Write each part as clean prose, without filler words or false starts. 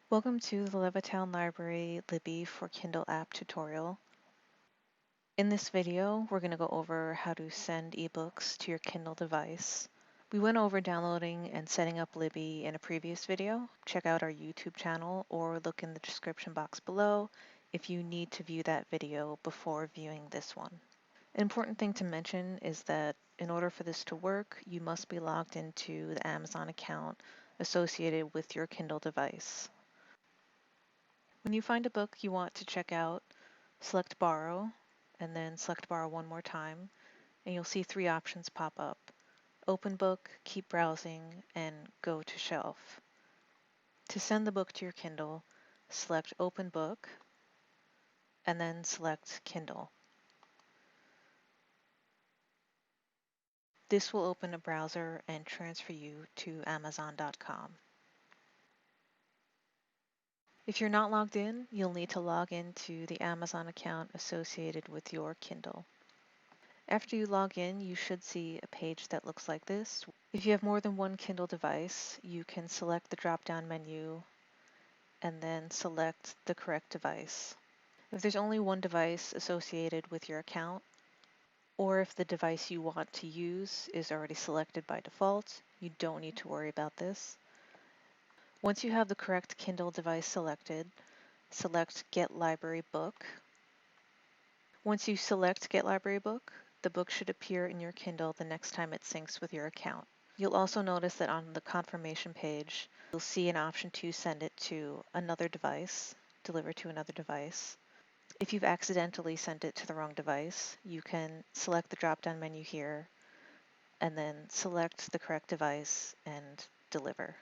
Welcome to the Levittown Library Libby for Kindle app tutorial. In this video, we're going to go over how to send ebooks to your Kindle device. We went over downloading and setting up Libby in a previous video. Check out our YouTube channel or look in the description box below if you need to view that video before viewing this one. An important thing to mention is that in order for this to work, you must be logged into the Amazon account associated with your Kindle device. When you find a book you want to check out, select Borrow, and then select Borrow one more time, and you'll see three options pop up: Open Book, Keep Browsing, and Go to Shelf. To send the book to your Kindle, select Open Book, and then select Kindle. This will open a browser and transfer you to Amazon.com. If you're not logged in, you'll need to log into the Amazon account associated with your Kindle. After you log in, you should see a page that looks like this. If you have more than one Kindle device, you can select the drop-down menu and then select the correct device. If there's only one device associated with your account, or if the device you want to use is already selected by default, you don't need to worry about this. Once you have the correct Kindle device selected, select Get Library Book. Once you select Get Library Book, the book should appear in your Kindle the next time it syncs with your account. You'll also notice that on the confirmation page, you'll see an option to send it to another device, deliver to another device. If you've accidentally sent it to the wrong device, you can select the drop-down menu here and then select the correct device and deliver.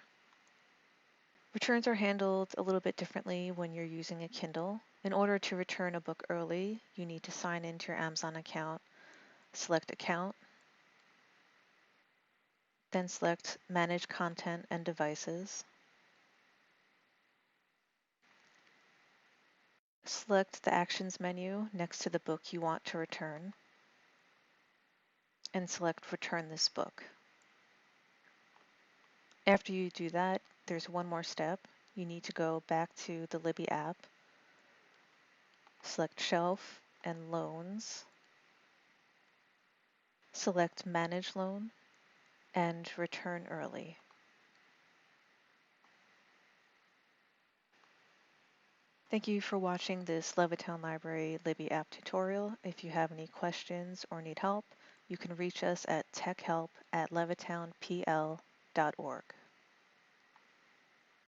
Returns are handled a little bit differently when you're using a Kindle. In order to return a book early, you need to sign into your Amazon account, select Account, then select Manage Content and Devices. Select the Actions menu next to the book you want to return, and select Return this book. After you do that, there's one more step. You need to go back to the Libby app, select Shelf and Loans, select Manage Loan, and Return Early. Thank you for watching this Levittown Library Libby app tutorial. If you have any questions or need help, you can reach us at techhelp@levittownpl.org.